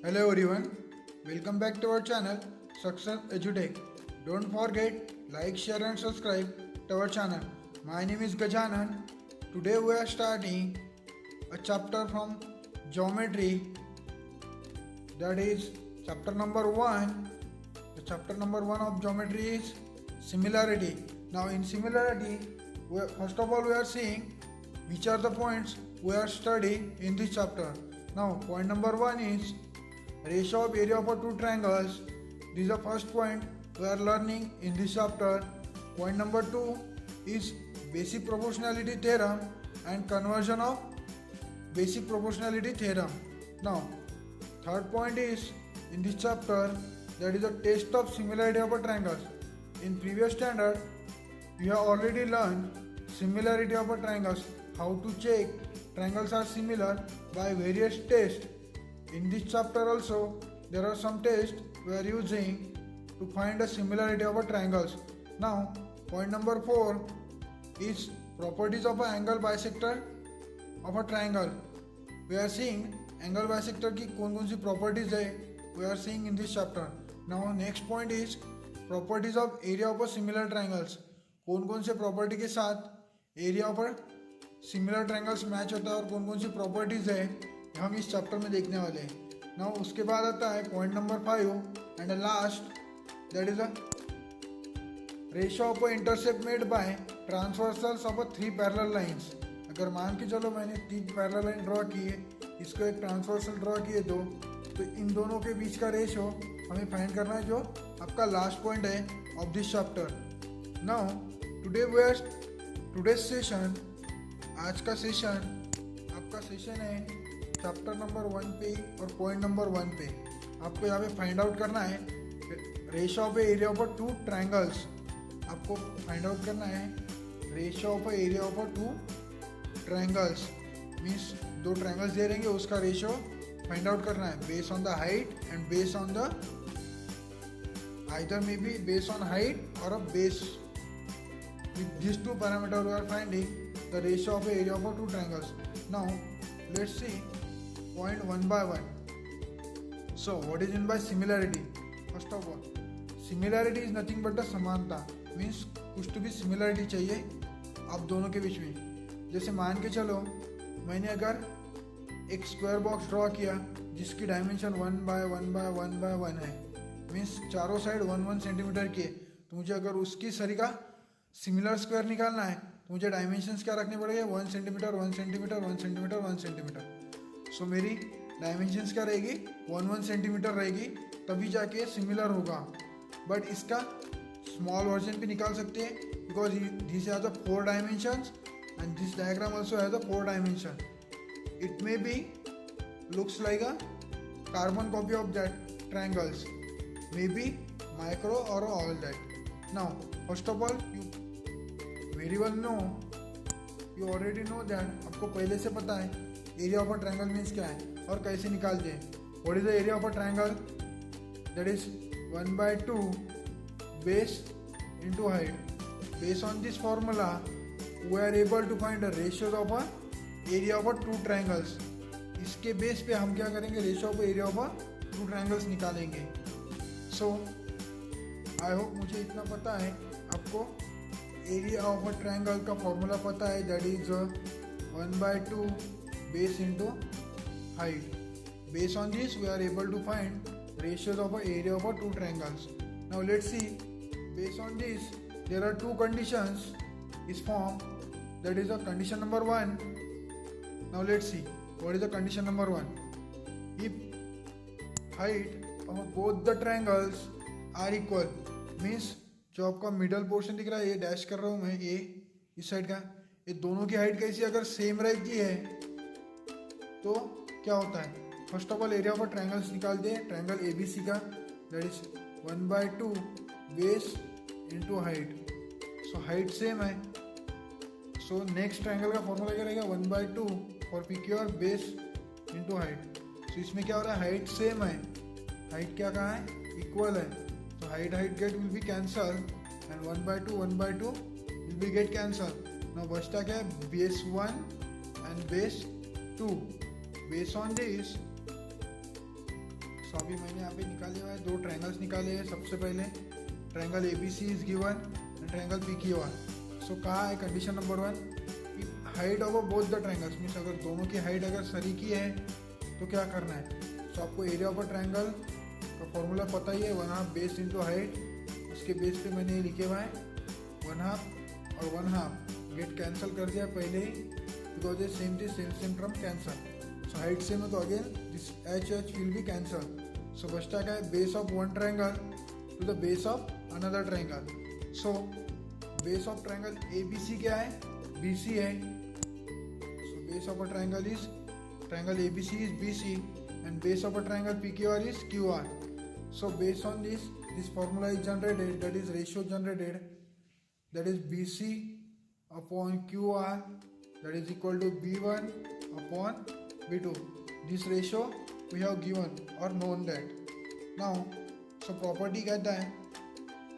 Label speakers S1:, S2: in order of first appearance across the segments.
S1: Hello everyone, welcome back to our channel Success EduTech. Don't forget like, share and subscribe to our channel. My name is Gajanan. Today we are starting a chapter from geometry, that is chapter number 1. The chapter number 1 of geometry is similarity. Now in similarity, first of all we are seeing which are the points we are studying in this chapter. Now point number 1 is ratio of area of two triangles. This is the first point we are learning in this chapter. Point number 2 is basic proportionality theorem and conversion of basic proportionality theorem. Now third point is in this chapter, that is a test of similarity of a triangles. In previous standard you have already learned similarity of a triangles, how to check triangles are similar by various tests. In this chapter also there are some tests we are using to find a similarity of a triangles. Now point number 4 is properties of an angle bisector of a triangle. We are seeing angle bisector की कौन-कौन सी properties है, we are seeing in this chapter. Now next point is properties of area of a similar triangles. कौन-कौन से property के साथ area of a similar triangles match होता है और कौन-कौन सी properties है हम इस चैप्टर में देखने वाले हैं. नाउ उसके बाद आता है point number 5 and last, that is a ratio of a intercept made by transversals of a 3 parallel lines. अगर मान के चलो मैंने 3 पैरेलल लाइन ड्रॉ की है, इसको एक ट्रांसवर्सल ड्रॉ किए दो, तो इन दोनों के बीच का रेशियो हमें फाइंड करना है, जो आपका लास्ट पॉइंट है of this chapter. Now today's session, आज का सेशन आपका सेशन है चैप्टर नंबर 1 पे और पॉइंट नंबर 1 पे. आपको यहाँ पे फाइंड आउट करना है ratio of area of 2 triangles. आपको फाइंड आउट करना है ratio of area of 2 triangles. Means 2 triangles दे रहेंगे, उसका रेशियो फाइंड आउट करना है based on the height and based on the either may be based on height और a base. With this 2 parameter we are finding the ratio of area of 2 triangles. Now let's see point one by one. So what is meant by similarity? First of all, similarity is nothing but the समानता. Means कुछ तो भी similarity चाहिए आप दोनों के बीच में. जैसे मान के चलो मैंने अगर एक स्क्वायर बॉक्स ड्रॉ किया जिसकी डायमेंशन 1 by 1 by 1 by 1 है, मीन्स चारों साइड 1 सेंटीमीटर की है, तो मुझे अगर उसकी सरी का सिमिलर स्क्वायर निकालना है तो मुझे डायमेंशंस क्या रखने पड़ेंगे, 1 सेंटीमीटर 1 सेंटीमीटर 1 सेंटीमीटर 1 सेंटीमीटर. सो मेरी डायमेंशंस क्या रहेगी, 1 सेंटीमीटर रहेगी, तभी जाके सिमिलर होगा. बट इसका स्मॉल वर्जन भी निकाल सकते हैं because this has the 4 dimensions and this diagram also has the 4 dimension. It may be looks like a carbon copy of that triangles, may be micro और all that. Now first of all you very well know, you already know that, आपको पहले से पता है area of a triangle means क्या है और कैसे निकालते हैं. What is the area of a triangle, that is 1/2 base into height. Base on this formula we are able to find the ratio of a area of a 2 triangles. इसके base पे हम क्या करेंगे, ratio of area of a 2 triangles निकालेंगे. So I hope मुझे इतना पता है, आपको एरिया ऑफ अ ट्रायंगल का फॉर्मूला पता है, that is 1/2 base into height. Based on this we are able to find ratios of a area of a 2 triangles. Now let's see, based on this there are 2 conditions is formed, that is a condition number 1. Now let's see what is the condition number 1. If height of both the triangles are equal, means जो आपका middle portion दिख रहा है, ये dash कर रहा हूँ मैं, ये इस साइड का, ये दोनों की हाइट कैसी अगर सेम रहती है तो क्या होता है. First of all area of triangles निकालते हैं, ट्रायंगल ABC का, that is 1/2 base into height. So height same है, सो नेक्स्ट ट्रायंगल का फॉर्मूला क्या रहेगा, 1/2 for PQ base into height. So इसमें क्या हो रहा है, हाइट सेम है, हाइट क्या कहाँ है, इक्वल है, तो height get will be cancel and 1/2 will be get cancel. Now बचता क्या है, base 1 and base 2. Based on this, so अभी मैंने यहाँ पे निकाले हुए हैं दो ट्रायंगल्स निकाले हैं। सबसे पहले triangle ABC is given and triangle PQR। सो कहा है कंडीशन नंबर 1 कि height of both the triangles means अगर दोनों की हाइट अगर सरी की है तो क्या करना है। सो आपको एरिया ऑफ अ ट्रायंगल का फॉर्मूला पता ही है, 1/2 बेस इंटू हाइट। उसके बेस पे मैंने लिखे हुआ है 1/2 और 1/2 गेट कैंसिल कर दिया पहले ही, बिकॉज ये same term cancel. So height same है तो again this H will be cancel. So बचता क्या है, base of one triangle to the base of another triangle. So base of triangle ABC क्या है, BC है। So base of a triangle ABC is BC and base of a triangle PQR is QR. So based on this formula is generated, that is ratio generated, that is BC upon QR, that is equal to B1 upon B2. This ratio we have given or known that. Now so property कहता है,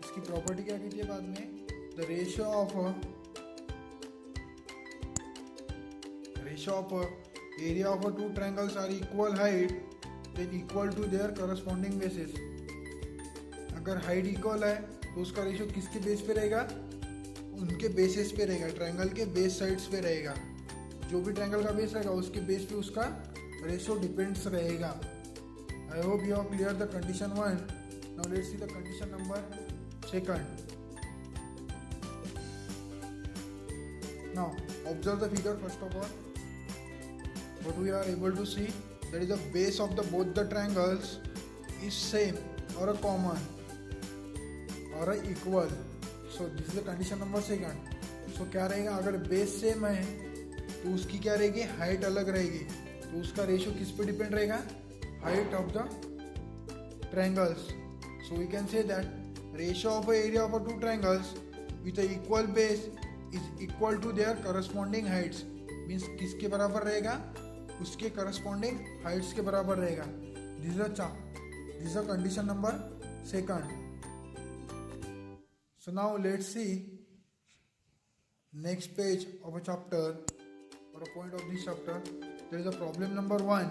S1: इसकी property क्या कहती है बाद में, the ratio of area of two triangles are equal height then equal to their corresponding bases. अगर height equal है तो उसका रेशियो किसके बेस पे रहेगा, उनके बेसिस पे रहेगा, ट्रायंगल के बेस साइड्स पे रहेगा। जो भी ट्रायंगल का बेस रहेगा उसके बेस पे उसका रेशियो डिपेंड्स रहेगा। आई hope you have clear the condition 1. Now let's see the condition number 2. Now observe the figure first of all. What we are able to see, that is the base of the both the triangles is same or a common or a equal. So this is the condition number 2. So क्या रहेगा, अगर base same है तो उसकी क्या रहेगी, height अलग रहेगी। तो उसका रेशियो किस पे डिपेंड रहेगा, height of the triangles. So we can say that ratio of area of two triangles with equal base is equal to their corresponding heights. Means किसके बराबर रहेगा, उसके करस्पॉन्डिंग हाइट्स के बराबर रहेगा। This is a condition number 2. So now let's see next page of a chapter और a point of this chapter. There is a problem number 1.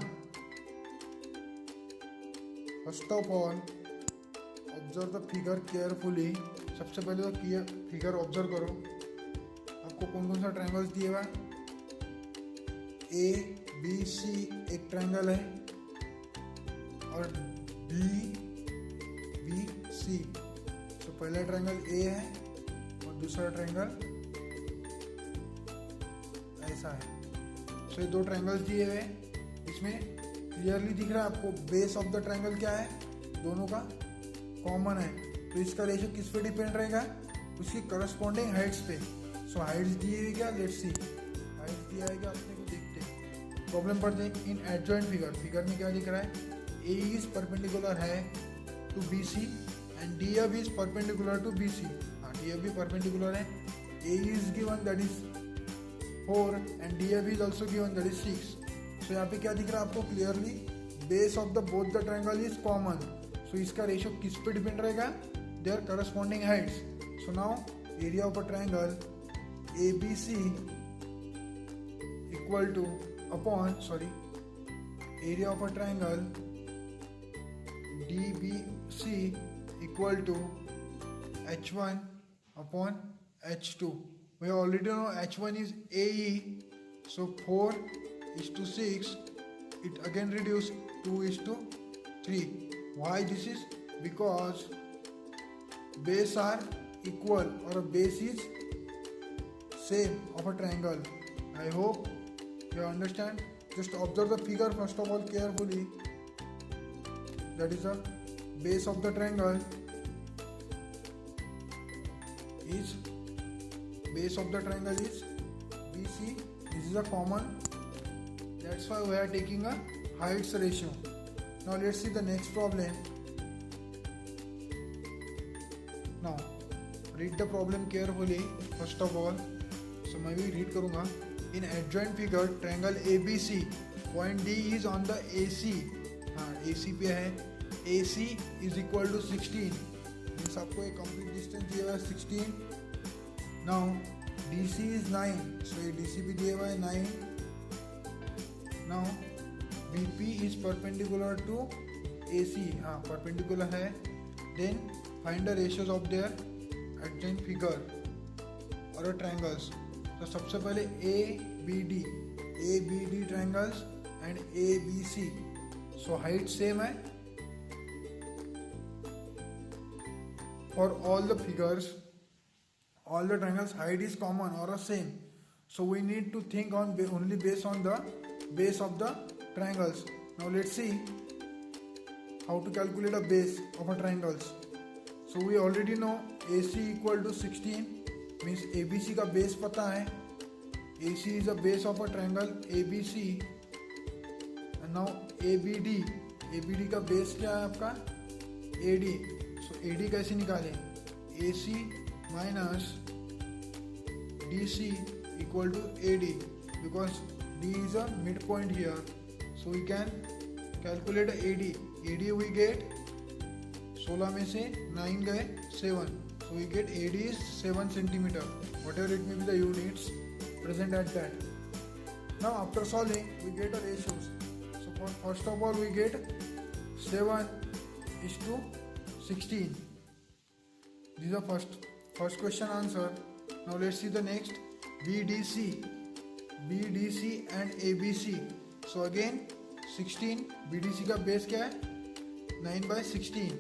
S1: First of all observe the figure carefully. सबसे पहले तो figure observe करो, आपको कौन कौन सा triangles दिए हुआ है। ABC एक ट्रायंगल है और BC. तो पहला ट्रायंगल A है और दूसरा ट्रायंगल ऐसा है. सो ये दो ट्रायंगल्स दिए हुए हैं, इसमें क्लियरली दिख रहा है आपको बेस ऑफ द ट्रायंगल क्या है, दोनों का कॉमन है. तो इसका रेशियो किस पे डिपेंड रहेगा, उसकी करस्पॉन्डिंग हाइट्स पे. सो हाइट्स दी हुई क्या, लेट्स सी हाइट्स दिया है क्या अपने को देखते हैं. प्रॉब्लम पढ़ते हैं. इन एडजॉइंट फिगर में क्या दिख रहा है, ए इज परपेंडिकुलर है to BC and DF is perpendicular to BC. हाँ, DF भी परपेंडिकुलर है. A is given that is 4 and DF is also given that is 6. So यहाँ पे क्या दिख रहा है आपको clearly, base of the both the triangle is common. So इसका रेशियो किस पे डिपेंड रहेगा, their corresponding heights. So now area of a triangle ABC equal to area of a triangle DBC equal to H1 upon H2. We already know H1 is AE, so 4:6. It again reduced 2:3. Why this is? Because base are equal or a base is same of a triangle. I hope you understand. Just observe the figure first of all carefully. That is the base of the triangle is BC. This is a common. That's why we are taking a heights ratio. Now let's see the next problem. Now read the problem carefully first of all. So मैं भी read करूँगा. In adjoint figure triangle ABC, point D is on the AC. हाँ, AC पे है. AC is equal to 16. Means आपको एक complete distance दिया हुआ है 16. Now DC is 9. So ये DC भी दिया हुआ है 9. Now BP is perpendicular to AC, हाँ परपेंडिकुलर है. Then find the ratios of their adjacent figure और triangles. तो सबसे पहले ABD triangles and ABC. So height same है. For all the figures, all the triangles height is common or the same. So we need to think on only based on the base of the triangles. Now let's see how to calculate a base of a triangles. So we already know AC equal to 16, means ABC का base पता है. AC is the base of a triangle ABC. And now ABD का base क्या है आपका? AD. So AD कैसे निकालें? AC minus DC equal to AD, because D is a midpoint here. So we can calculate AD. AD we get 16 में से 9 गए 7. So we get AD is 7 centimeter. Whatever it may be the units present at that. Now after solving we get the ratios. So first of all we get 7:16. This is the first question answer. Now let's see the next. BDC and ABC. So again 16. BDC का base क्या है? 9/16.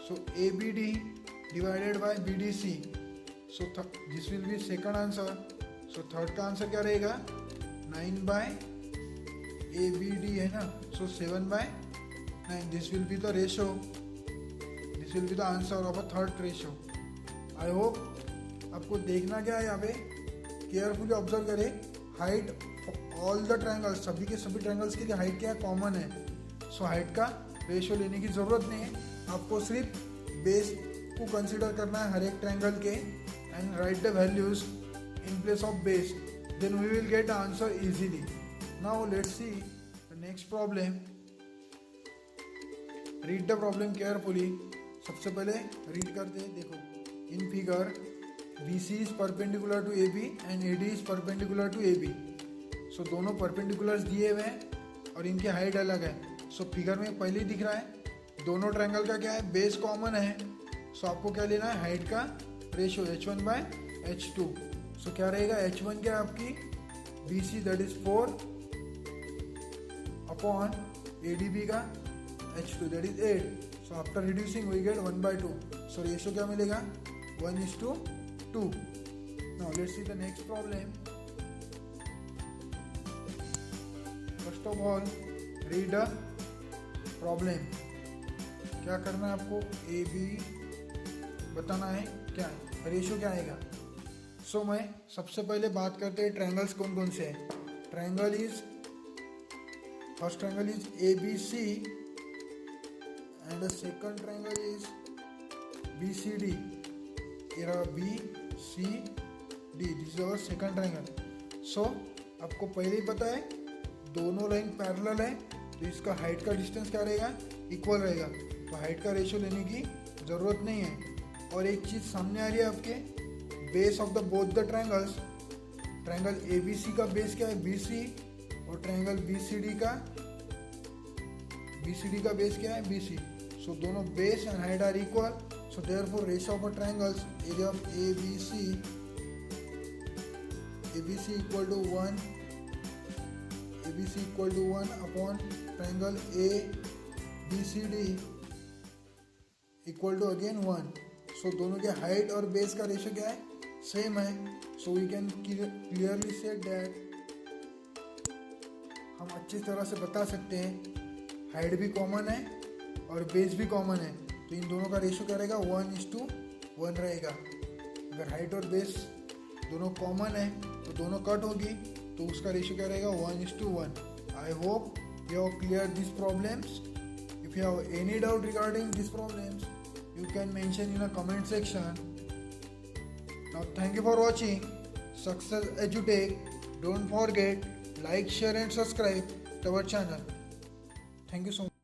S1: So ABD divided by BDC. So this will be second answer. So third का answer क्या रहेगा? 9/ABD है ना. So 7/9. This will be the ratio. This will be the answer of a third ratio. I hope आपको देखना क्या है यहाँ पे, केयरफुली ऑब्जर्व करें. हाइट ऑल द ट्रायंगल्स, सभी के सभी ट्रायंगल्स के लिए हाइट क्या है? कॉमन है. सो हाइट का रेशियो लेने की ज़रूरत नहीं है. आपको सिर्फ बेस को कंसिडर करना है हर एक ट्रायंगल के, and write the values in place of base. Then we will get answer easily. Now let's see the next problem. Read the problem carefully. सबसे पहले रीड करते हैं. देखो, in figure BC is perpendicular to AB and AD is perpendicular to AB. So दोनों perpendiculars दिए हुए हैं और इनकी हाइट अलग है. सो फिगर में पहले ही दिख रहा है दोनों ट्रायंगल का क्या है? बेस कॉमन है. सो आपको क्या लेना है? हाइट का रेशियो H1/H2. सो क्या रहेगा? H1 क्या है आपकी? BC that is 4 upon ADB का H2 that is 8. So after reducing we get 1/2. So ratio क्या मिलेगा? 1:2. Now let's see the next problem. First of all, read the problem. क्या करना है आपको? AB बताना है क्या है, रेशियो क्या आएगा. सो मैं सबसे पहले बात करते हैं ट्रायंगल्स कौन कौन से हैं. First triangle is ABC and the second triangle is BCD. BCD, this is our second triangle. So आपको पहले ही पता है दोनों लाइन पैरेलल है, तो इसका हाइट का डिस्टेंस क्या रहेगा? इक्वल रहेगा. तो हाइट का रेशियो लेने की ज़रूरत नहीं है. और एक चीज़ सामने आ रही है आपके, base of the both the triangles. Triangle ABC का बेस क्या है? BC. और ट्रायंगल BCD का बेस क्या है? BC. सो दोनों base and height are equal. So therefore ratio of a triangles, area of ABC equal to 1 upon triangle ABCD equal to again 1. So दोनों के हाइट और बेस का ratio क्या है? सेम है. So we can clearly say that, हम अच्छी तरह से बता सकते हैं हाइट भी कॉमन है और बेस भी कॉमन है. तो इन दोनों का रेशियो क्या रहेगा? 1:1 रहेगा. अगर हाइट और बेस दोनों कॉमन है तो दोनों कट होगी, तो उसका रेशियो क्या रहेगा? 1:1. I hope you have clear this problems. If you have any doubt regarding this problems, you can mention in a comment section. Now thank you for watching Success एजुटेक. Don't forget like, share and subscribe to our channel. Thank you so much.